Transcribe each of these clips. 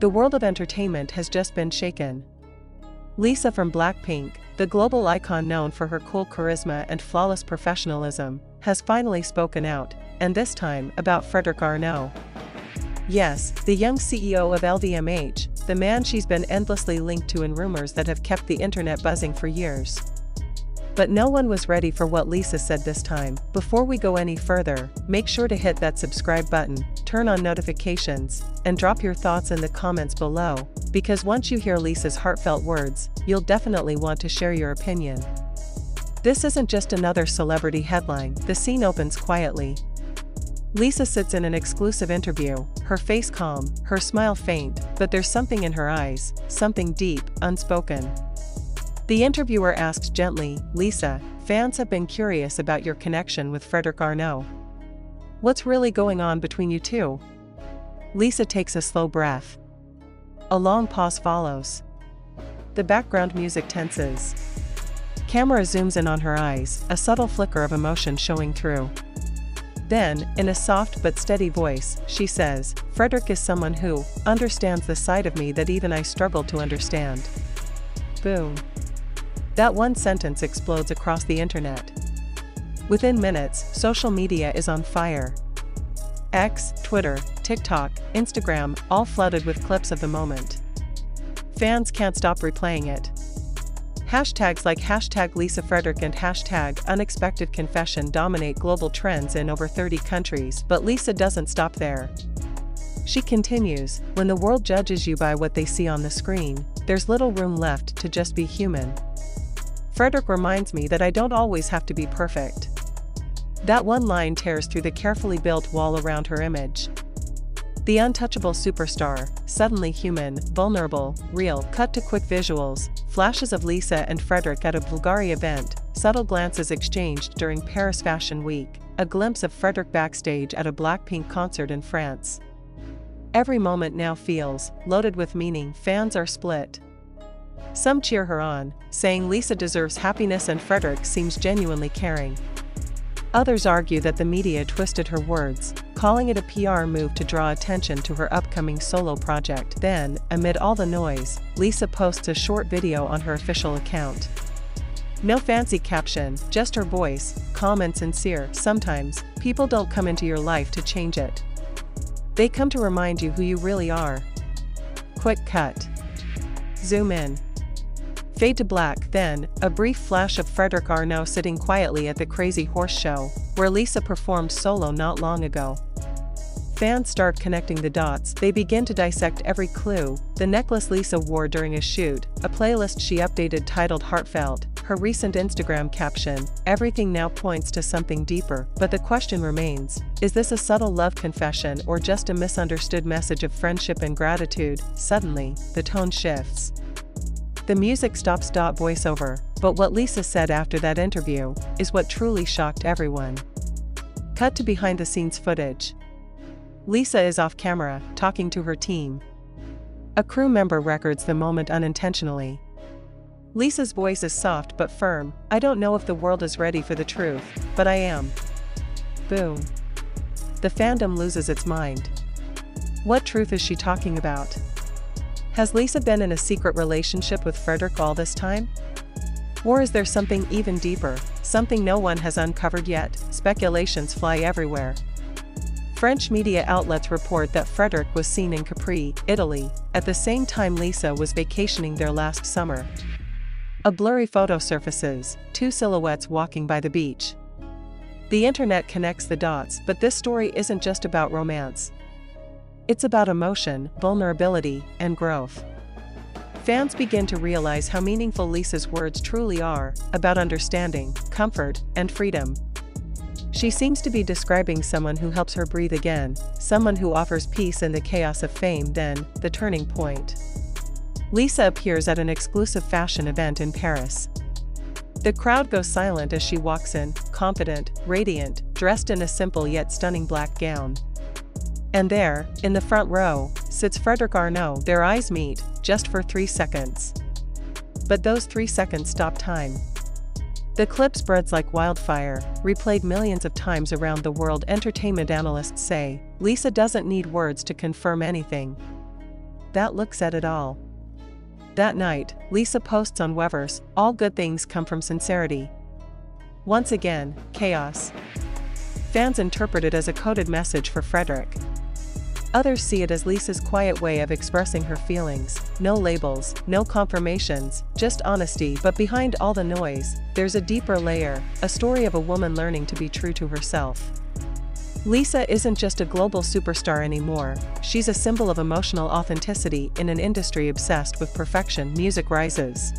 The world of entertainment has just been shaken. Lisa from Blackpink, the global icon known for her cool charisma and flawless professionalism, has finally spoken out, and this time about Fredrick Arnault. Yes, the young CEO of LVMH, the man she's been endlessly linked to in rumors that have kept the internet buzzing for years. But no one was ready for what Lisa said this time. Before we go any further, make sure to hit that subscribe button, turn on notifications, and drop your thoughts in the comments below, because once you hear Lisa's heartfelt words, you'll definitely want to share your opinion. This isn't just another celebrity headline. The scene opens quietly. Lisa sits in an exclusive interview, her face calm, her smile faint, but there's something in her eyes, something deep, unspoken. The interviewer asks gently, "Lisa, fans have been curious about your connection with Fredrick Arnault. What's really going on between you two?" Lisa takes a slow breath. A long pause follows. The background music tenses. Camera zooms in on her eyes, a subtle flicker of emotion showing through. Then, in a soft but steady voice, she says, "Fredrick is someone who understands the side of me that even I struggle to understand." Boom. That one sentence explodes across the internet. Within minutes, social media is on fire. X, Twitter, TikTok, Instagram, all flooded with clips of the moment. Fans can't stop replaying it. Hashtags like #LisaFredrick and #UnexpectedConfession dominate global trends in over 30 countries, but Lisa doesn't stop there. She continues, "When the world judges you by what they see on the screen, there's little room left to just be human. Fredrick reminds me that I don't always have to be perfect." That one line tears through the carefully built wall around her image. The untouchable superstar, suddenly human, vulnerable, real. Cut to quick visuals, flashes of Lisa and Fredrick at a Bulgari event, subtle glances exchanged during Paris Fashion Week, a glimpse of Fredrick backstage at a Blackpink concert in France. Every moment now feels loaded with meaning. Fans are split. Some cheer her on, saying Lisa deserves happiness and Fredrick seems genuinely caring. Others argue that the media twisted her words, calling it a PR move to draw attention to her upcoming solo project. Then, amid all the noise, Lisa posts a short video on her official account. No fancy caption, just her voice, calm and sincere. "Sometimes, people don't come into your life to change it. They come to remind you who you really are." Quick cut. Zoom in. Fade to black, then, a brief flash of Fredrick Arnault sitting quietly at the Crazy Horse Show, where Lisa performed solo not long ago. Fans start connecting the dots. They begin to dissect every clue: the necklace Lisa wore during a shoot, a playlist she updated titled Heartfelt, her recent Instagram caption. Everything now points to something deeper, but the question remains, is this a subtle love confession or just a misunderstood message of friendship and gratitude? Suddenly, the tone shifts. The music stops. Voiceover, but what Lisa said after that interview is what truly shocked everyone. Cut to behind-the-scenes footage. Lisa is off camera, talking to her team. A crew member records the moment unintentionally. Lisa's voice is soft but firm. "I don't know if the world is ready for the truth, but I am." Boom. The fandom loses its mind. What truth is she talking about? Has Lisa been in a secret relationship with Fredrick all this time? Or is there something even deeper, something no one has uncovered yet? Speculations fly everywhere. French media outlets report that Fredrick was seen in Capri, Italy, at the same time Lisa was vacationing there last summer. A blurry photo surfaces, two silhouettes walking by the beach. The internet connects the dots, but this story isn't just about romance. It's about emotion, vulnerability, and growth. Fans begin to realize how meaningful Lisa's words truly are, about understanding, comfort, and freedom. She seems to be describing someone who helps her breathe again, someone who offers peace in the chaos of fame. Then, the turning point. Lisa appears at an exclusive fashion event in Paris. The crowd goes silent as she walks in, confident, radiant, dressed in a simple yet stunning black gown. And there, in the front row, sits Fredrick Arnault. Their eyes meet, just for 3 seconds. But those 3 seconds stop time. The clip spreads like wildfire, replayed millions of times around the world. Entertainment analysts say, Lisa doesn't need words to confirm anything. that look said it all. That night, Lisa posts on Weverse, "All good things come from sincerity." Once again, chaos. Fans interpret it as a coded message for Fredrick. Others see it as Lisa's quiet way of expressing her feelings. No labels, no confirmations, just honesty. But behind all the noise, there's a deeper layer, a story of a woman learning to be true to herself. Lisa isn't just a global superstar anymore, she's a symbol of emotional authenticity in an industry obsessed with perfection. Music rises.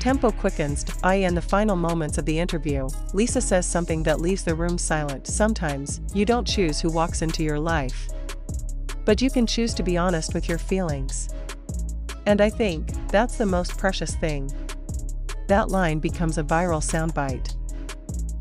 Tempo quickens. In the final moments of the interview, Lisa says something that leaves the room silent. Sometimes, you don't choose who walks into your life. But you can choose to be honest with your feelings. And I think, that's the most precious thing. That line becomes a viral soundbite.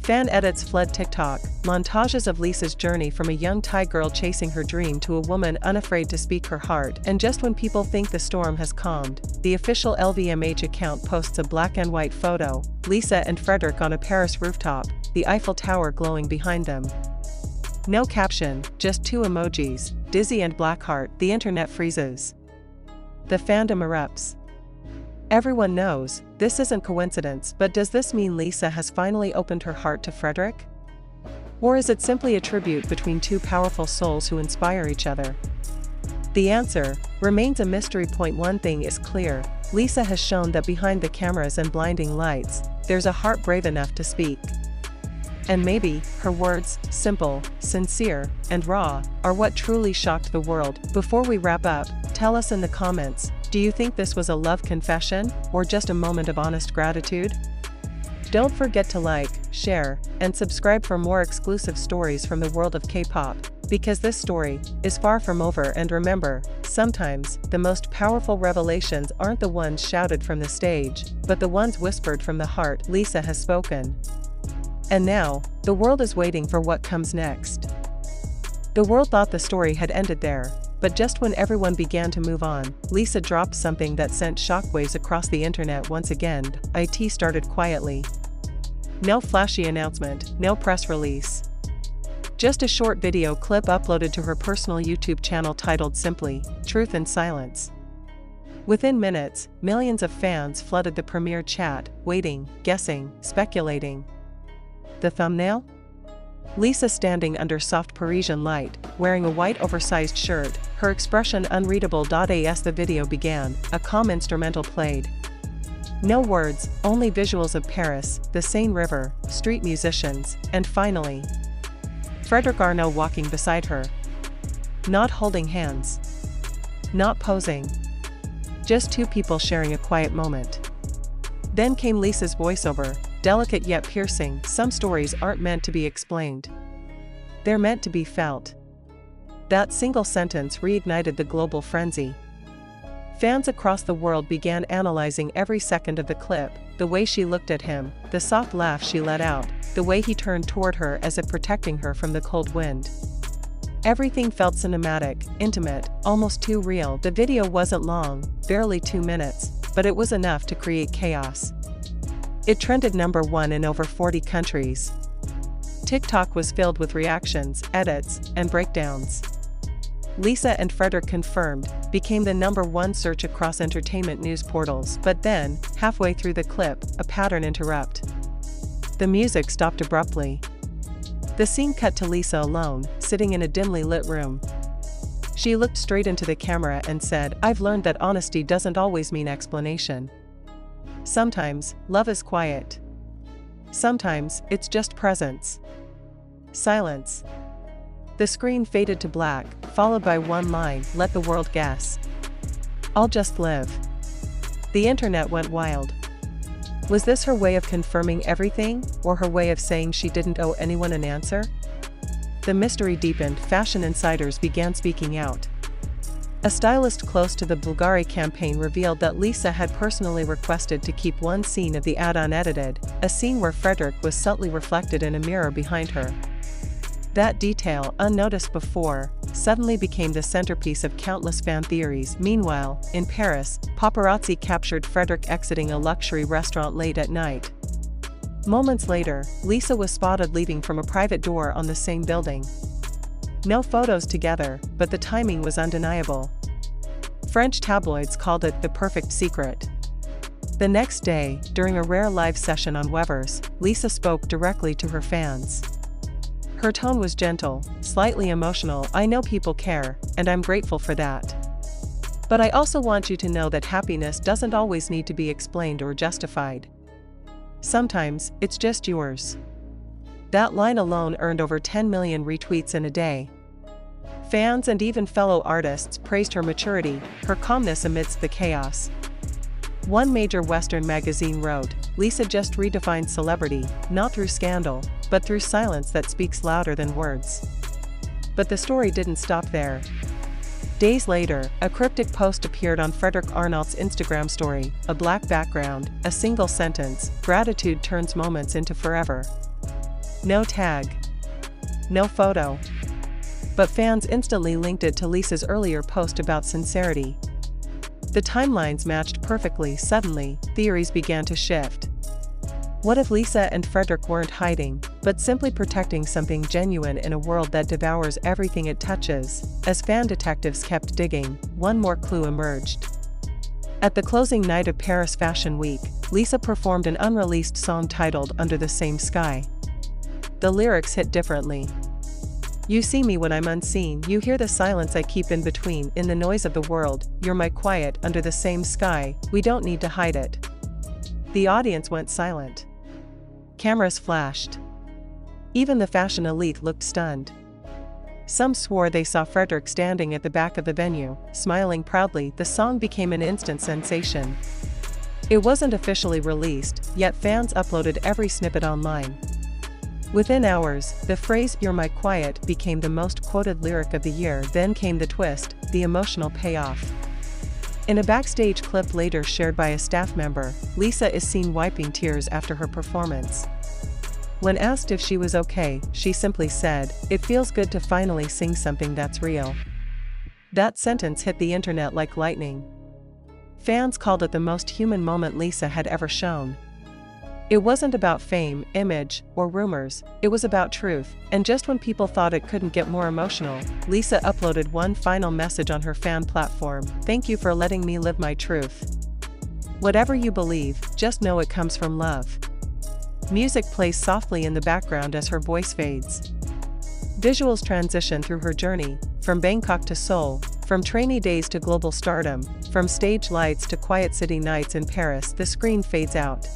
Fan edits flood TikTok, montages of Lisa's journey from a young Thai girl chasing her dream to a woman unafraid to speak her heart. And just when people think the storm has calmed, the official LVMH account posts a black and white photo, Lisa and Fredrick on a Paris rooftop, the Eiffel Tower glowing behind them. No caption, just two emojis, dizzy and black heart. The internet freezes. The fandom erupts. Everyone knows, this isn't coincidence, but does this mean Lisa has finally opened her heart to Fredrick? Or is it simply a tribute between two powerful souls who inspire each other? The answer remains a mystery. One thing is clear, Lisa has shown that behind the cameras and blinding lights, there's a heart brave enough to speak. And maybe, her words, simple, sincere, and raw, are what truly shocked the world. Before we wrap up, tell us in the comments, do you think this was a love confession, or just a moment of honest gratitude? Don't forget to like, share, and subscribe for more exclusive stories from the world of K-pop, because this story is far from over. And remember, sometimes, the most powerful revelations aren't the ones shouted from the stage, but the ones whispered from the heart. Lisa has spoken. And now, the world is waiting for what comes next. The world thought the story had ended there, but just when everyone began to move on, Lisa dropped something that sent shockwaves across the internet once again. It started quietly. No flashy announcement, no press release. Just a short video clip uploaded to her personal YouTube channel titled simply, "Truth in Silence." Within minutes, millions of fans flooded the premiere chat, waiting, guessing, speculating. The thumbnail? Lisa standing under soft Parisian light, wearing a white oversized shirt, her expression unreadable. As the video began, a calm instrumental played. No words, only visuals of Paris, the Seine River, street musicians, and finally, Fredrick Arnault walking beside her. Not holding hands. Not posing. Just two people sharing a quiet moment. Then came Lisa's voiceover, delicate yet piercing. Some stories aren't meant to be explained. They're meant to be felt. That single sentence reignited the global frenzy. Fans across the world began analyzing every second of the clip, the way she looked at him, the soft laugh she let out, the way he turned toward her as if protecting her from the cold wind. Everything felt cinematic, intimate, almost too real. The video wasn't long, barely 2 minutes, but it was enough to create chaos. It trended #1 in over 40 countries. TikTok was filled with reactions, edits, and breakdowns. Lisa and Fredrick confirmed became the #1 search across entertainment news portals. But then, halfway through the clip, a pattern interrupted. The music stopped abruptly. The scene cut to Lisa alone, sitting in a dimly lit room. She looked straight into the camera and said, "I've learned that honesty doesn't always mean explanation. Sometimes, love is quiet. Sometimes, it's just presence." Silence. The screen faded to black, followed by one line, "Let the world guess. I'll just live." The internet went wild. Was this her way of confirming everything, or her way of saying she didn't owe anyone an answer? The mystery deepened. Fashion insiders began speaking out. A stylist close to the Bulgari campaign revealed that Lisa had personally requested to keep one scene of the ad unedited, a scene where Fredrick was subtly reflected in a mirror behind her. That detail, unnoticed before, suddenly became the centerpiece of countless fan theories. Meanwhile, in Paris, paparazzi captured Fredrick exiting a luxury restaurant late at night. Moments later, Lisa was spotted leaving from a private door on the same building. No photos together, but the timing was undeniable. French tabloids called it the perfect secret. The next day, during a rare live session on Weverse, Lisa spoke directly to her fans. Her tone was gentle, slightly emotional. "I know people care, and I'm grateful for that. But I also want you to know that happiness doesn't always need to be explained or justified. Sometimes, it's just yours." That line alone earned over 10 million retweets in a day. Fans and even fellow artists praised her maturity, her calmness amidst the chaos. One major Western magazine wrote, "Lisa just redefined celebrity, not through scandal, but through silence that speaks louder than words." But the story didn't stop there. Days later, a cryptic post appeared on Fredrick Arnault's Instagram story, a black background, a single sentence: "Gratitude turns moments into forever." No tag. No photo. But fans instantly linked it to Lisa's earlier post about sincerity. The timelines matched perfectly. Suddenly, theories began to shift. What if Lisa and Fredrick weren't hiding, but simply protecting something genuine in a world that devours everything it touches? As fan detectives kept digging, one more clue emerged. At the closing night of Paris Fashion Week, Lisa performed an unreleased song titled "Under the Same Sky." The lyrics hit differently. "You see me when I'm unseen, you hear the silence I keep in between, in the noise of the world, you're my quiet, under the same sky, we don't need to hide it." The audience went silent. Cameras flashed. Even the fashion elite looked stunned. Some swore they saw Fredrick standing at the back of the venue, smiling proudly. The song became an instant sensation. It wasn't officially released, yet fans uploaded every snippet online. Within hours, the phrase "You're my quiet" became the most quoted lyric of the year. Then came the twist, the emotional payoff. In a backstage clip later shared by a staff member, Lisa is seen wiping tears after her performance. When asked if she was okay, she simply said, "It feels good to finally sing something that's real." That sentence hit the internet like lightning. Fans called it the most human moment Lisa had ever shown. It wasn't about fame, image, or rumors, it was about truth, and just when people thought it couldn't get more emotional, Lisa uploaded one final message on her fan platform: "Thank you for letting me live my truth. Whatever you believe, just know it comes from love." Music plays softly in the background as her voice fades. Visuals transition through her journey, from Bangkok to Seoul, from trainee days to global stardom, from stage lights to quiet city nights in Paris. The screen fades out.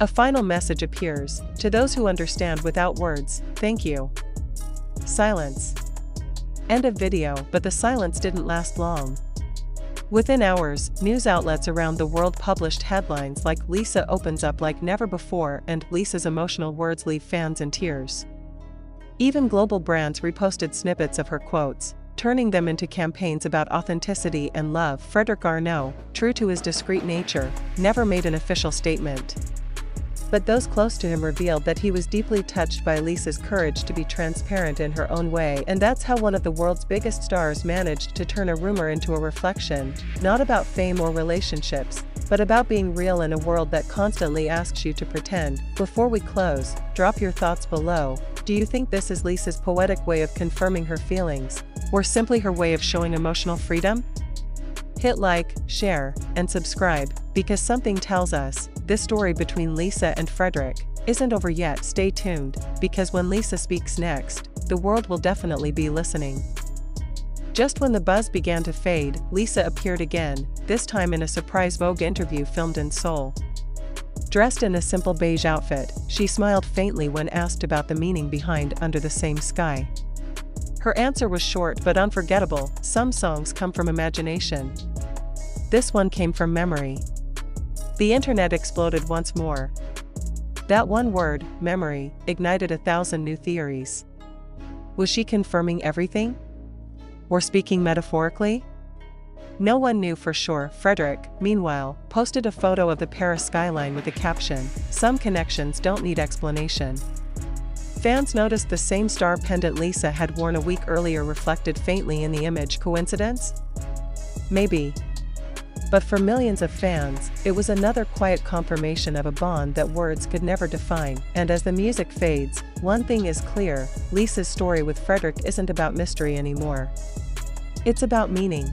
A final message appears: "To those who understand without words, thank you." Silence. End of video. But the silence didn't last long. Within hours, news outlets around the world published headlines like "Lisa opens up like never before" and "Lisa's emotional words leave fans in tears." Even global brands reposted snippets of her quotes, turning them into campaigns about authenticity and love. Fredrick Arnault, true to his discreet nature, never made an official statement. But those close to him revealed that he was deeply touched by Lisa's courage to be transparent in her own way, and that's how one of the world's biggest stars managed to turn a rumor into a reflection, not about fame or relationships, but about being real in a world that constantly asks you to pretend. Before we close, drop your thoughts below. Do you think this is Lisa's poetic way of confirming her feelings, or simply her way of showing emotional freedom? Hit like, share, and subscribe, because something tells us this story between Lisa and Fredrick isn't over yet. Stay tuned, because when Lisa speaks next, the world will definitely be listening. Just when the buzz began to fade, Lisa appeared again, this time in a surprise Vogue interview filmed in Seoul. Dressed in a simple beige outfit, she smiled faintly when asked about the meaning behind "Under the Same Sky." Her answer was short but unforgettable: "Some songs come from imagination. This one came from memory." The internet exploded once more. That one word, memory, ignited 1,000 new theories. Was she confirming everything? Or speaking metaphorically? No one knew for sure. Fredrick, meanwhile, posted a photo of the Paris skyline with the caption, "Some connections don't need explanation." Fans noticed the same star pendant Lisa had worn a week earlier reflected faintly in the image. Coincidence? Maybe. But for millions of fans, it was another quiet confirmation of a bond that words could never define. And as the music fades, one thing is clear: Lisa's story with Fredrick isn't about mystery anymore. It's about meaning.